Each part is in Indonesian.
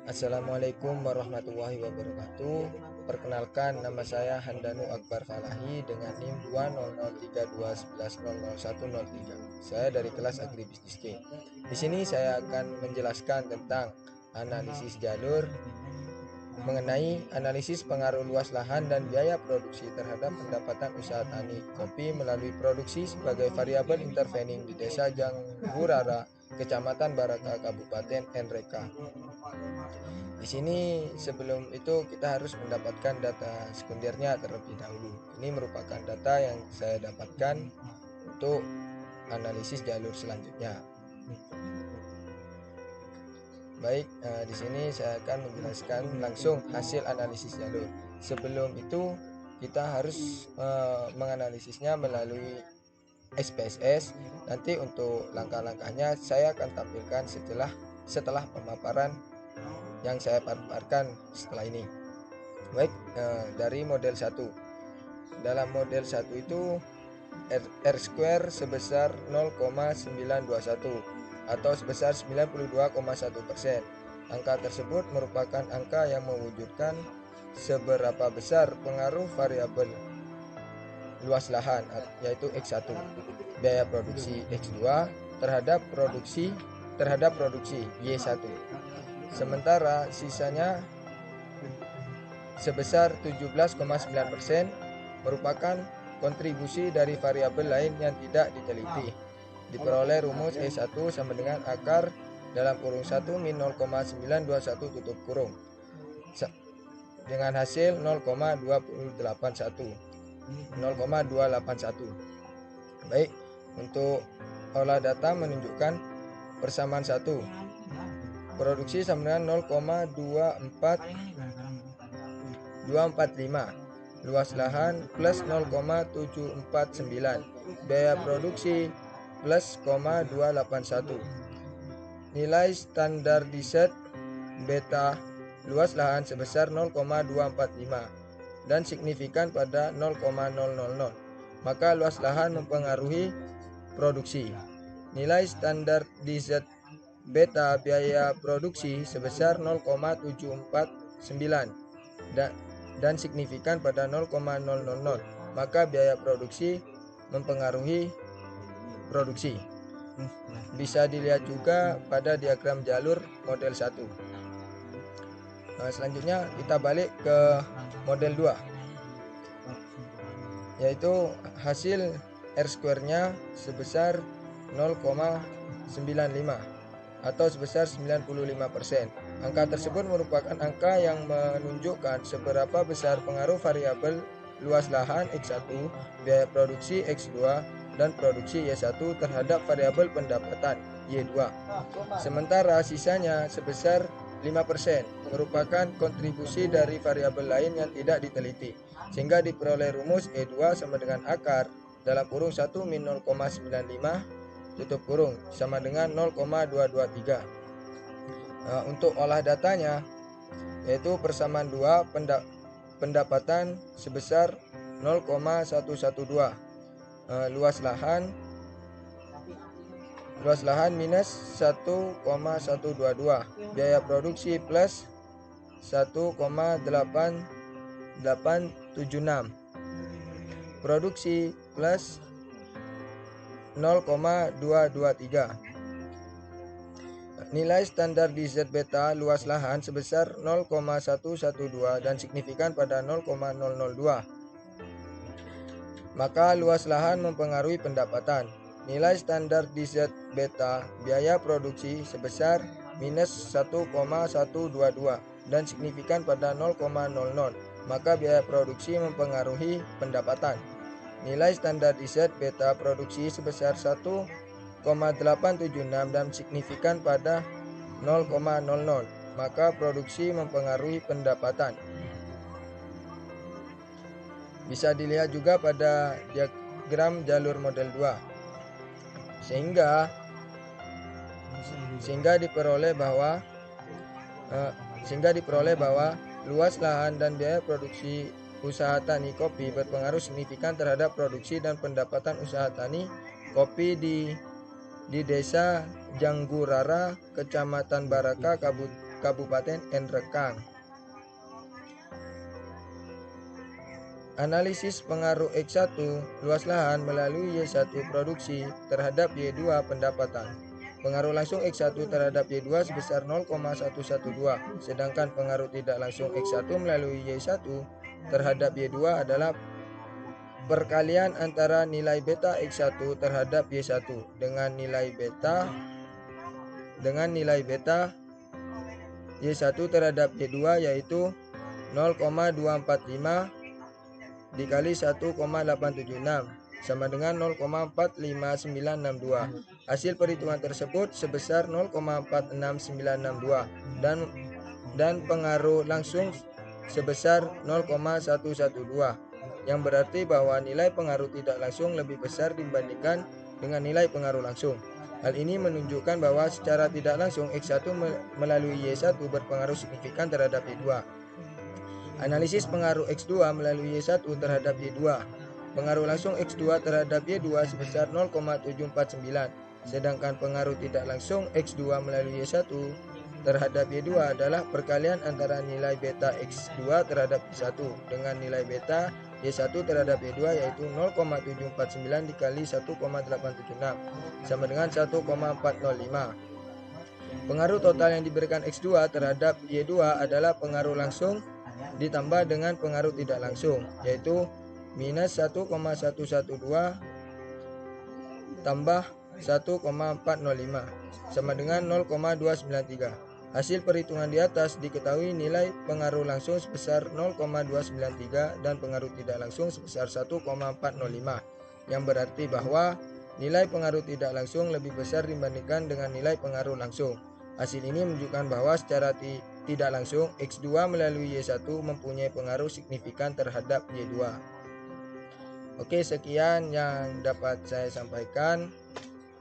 Assalamualaikum warahmatullahi wabarakatuh. Perkenalkan, nama saya Handanu Akbar Falahi dengan NIM 2003211000103. Saya dari kelas Agribisnis C. Di sini saya akan menjelaskan tentang analisis jalur mengenai analisis pengaruh luas lahan dan biaya produksi terhadap pendapatan usaha tani kopi melalui produksi sebagai variabel intervening di Desa Janggurara, Kecamatan Baraka, Kabupaten Nreka. Di sini sebelum itu kita harus mendapatkan data sekundernya terlebih dahulu. Ini merupakan data yang saya dapatkan untuk analisis jalur selanjutnya. Baik, di sini saya akan menjelaskan langsung hasil analisis jalur. Sebelum itu kita harus menganalisisnya melalui SPSS. Nanti untuk langkah-langkahnya saya akan tampilkan setelah pemaparan yang saya paparkan setelah ini. Baik, dari model 1. Dalam model 1 itu R square sebesar 0,921 atau sebesar 92,1%. Angka tersebut merupakan angka yang mewujudkan seberapa besar pengaruh variabel luas lahan, yaitu X1, biaya produksi X2 terhadap produksi Y1. Sementara sisanya sebesar 17,9% merupakan kontribusi dari variabel lain yang tidak diteliti. Diperoleh rumus E1 sama dengan akar dalam kurung 1 min 0,921 tutup kurung dengan hasil 0,281. Baik, untuk olah data menunjukkan persamaan 1. Produksi sama dengan 0,245. Luas lahan plus 0,749. Biaya produksi plus 0,281. Nilai standardisat beta luas lahan sebesar 0,245 dan signifikan pada 0,000. Maka luas lahan mempengaruhi produksi. Nilai standardisat beta biaya produksi sebesar 0,749 dan signifikan pada 0,000. Maka biaya produksi mempengaruhi produksi. Bisa dilihat juga pada diagram jalur model 1. Selanjutnya kita balik ke model 2, yaitu hasil R square-nya sebesar 0,95 atau sebesar 95%. Angka tersebut merupakan angka yang menunjukkan seberapa besar pengaruh variabel luas lahan X1, biaya produksi X2, dan produksi Y1 terhadap variabel pendapatan Y2. Sementara sisanya sebesar 5% merupakan kontribusi dari variabel lain yang tidak diteliti, sehingga diperoleh rumus E2 sama dengan akar dalam kurung 1 min 0,95 tutup kurung sama dengan 0,223. Untuk olah datanya, yaitu persamaan 2 pendapatan sebesar 0,112. Luas lahan minus 1,122. Biaya produksi plus 1,8876. Produksi plus 0,223. Nilai standardisat beta luas lahan sebesar 0,112 dan signifikan pada 0,002. Maka luas lahan mempengaruhi pendapatan. Nilai standardisat beta biaya produksi sebesar minus 1,122 dan signifikan pada 0,00. Maka biaya produksi mempengaruhi pendapatan. Nilai standardisat beta produksi sebesar 1,876 dan signifikan pada 0,00. Maka produksi mempengaruhi pendapatan. Bisa dilihat juga pada diagram jalur model 2. Sehingga diperoleh bahwa luas lahan dan biaya produksi usaha tani kopi berpengaruh signifikan terhadap produksi dan pendapatan usaha tani kopi di Desa Janggurara, Kecamatan Baraka, Kabupaten Nrekang. Analisis pengaruh X1 luas lahan melalui Y1 produksi terhadap Y2 pendapatan. Pengaruh langsung X1 terhadap Y2 sebesar 0,112, sedangkan pengaruh tidak langsung X1 melalui Y1 terhadap Y2 adalah perkalian antara nilai beta X1 terhadap Y1 dengan nilai beta Y1 terhadap Y2, yaitu 0,245 dikali 1,876 sama dengan 0,45962. Hasil perhitungan tersebut sebesar 0,46962 dan pengaruh langsung sebesar 0,112, yang berarti bahwa nilai pengaruh tidak langsung lebih besar dibandingkan dengan nilai pengaruh langsung. Hal ini menunjukkan bahwa secara tidak langsung X1 melalui Y1 berpengaruh signifikan terhadap Y2. Analisis pengaruh X2 melalui Y1 terhadap Y2. Pengaruh langsung X2 terhadap Y2 sebesar 0,749, sedangkan pengaruh tidak langsung X2 melalui Y1 terhadap Y2 adalah perkalian antara nilai beta X2 terhadap Y1 dengan nilai beta Y1 terhadap Y2, yaitu 0,749 dikali 1,876 sama dengan 1,405. Pengaruh total yang diberikan X2 terhadap Y2 adalah pengaruh langsung ditambah dengan pengaruh tidak langsung, yaitu minus 1,112 tambah 1,405 sama dengan 0,293. Hasil perhitungan di atas diketahui nilai pengaruh langsung sebesar 0,293 dan pengaruh tidak langsung sebesar 1,405, yang berarti bahwa nilai pengaruh tidak langsung lebih besar dibandingkan dengan nilai pengaruh langsung. Hasil ini menunjukkan bahwa secara tidak langsung X2 melalui Y1 mempunyai pengaruh signifikan terhadap Y2. Oke, sekian yang dapat saya sampaikan.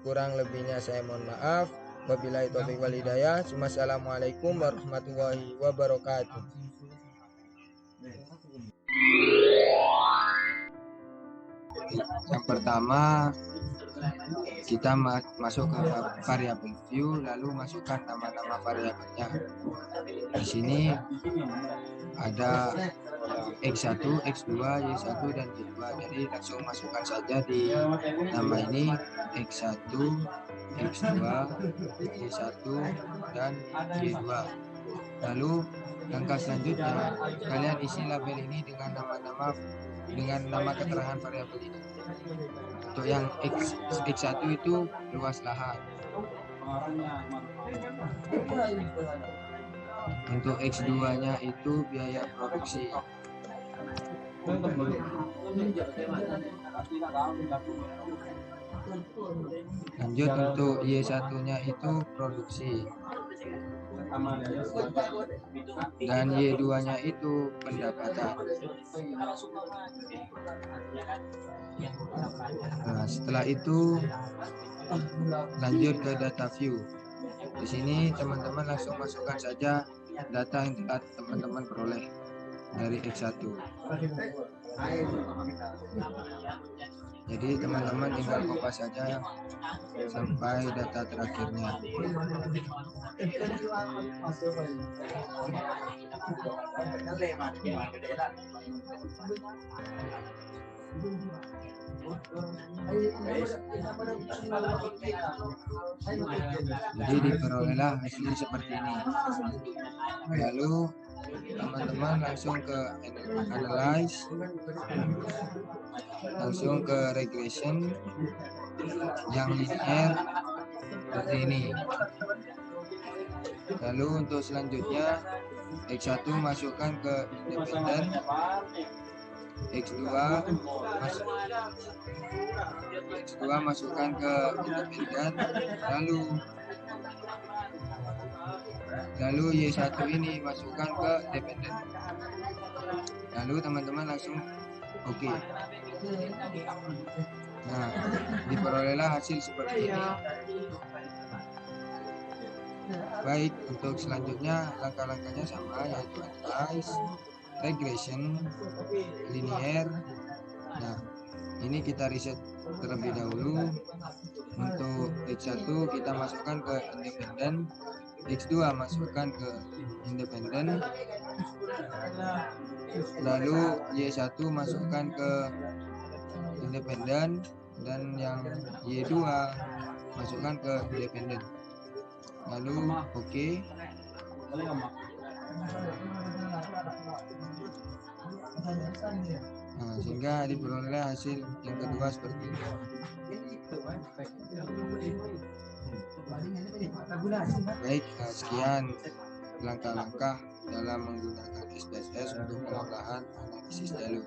Kurang lebihnya saya mohon maaf. Wabillahi taufiq wal hidayah. Wassalamualaikum warahmatullahi wabarakatuh. Yang pertama, kita masuk ke variabel view, lalu masukkan nama-nama variabelnya. Di sini ada X1, X2, Y1 dan Y2. Jadi langsung masukkan saja di nama ini X1, X2, Y1 dan Y2. Lalu langkah selanjutnya, kalian isi label ini dengan nama keterangan variabel ini. Untuk yang X1 itu luas lahan. Untuk X2-nya itu biaya produksi. Lanjut, untuk Y1-nya itu produksi. Dan Y2-nya itu pendapatan. Nah, setelah itu lanjut ke data view. Di sini teman-teman langsung masukkan saja data yang telah teman-teman peroleh dari X1. Jadi teman-teman tinggal kopas saja sampai data terakhirnya. Jadi diperolehlah hasilnya seperti ini. Lalu teman-teman langsung ke analyze, langsung ke regression yang linear seperti ini. Lalu untuk selanjutnya X1 masukkan ke independen, X2 masukkan ke independen, lalu Y1 ini masukkan ke dependen. Lalu teman-teman langsung oke. Nah, diperolehlah hasil seperti ini. Baik, untuk selanjutnya langkah-langkahnya sama, yaitu analyze, regression, linear. Nah, ini kita riset terlebih dahulu. Untuk X1 kita masukkan ke independen, X2 masukkan ke independen, lalu Y1 masukkan ke independen, dan yang Y2 masukkan ke independen, lalu oke. Nah, sehingga diperoleh hasil yang kedua seperti ini. Baik, sekian langkah-langkah dalam menggunakan SPSS untuk pengolahan analisis jalur.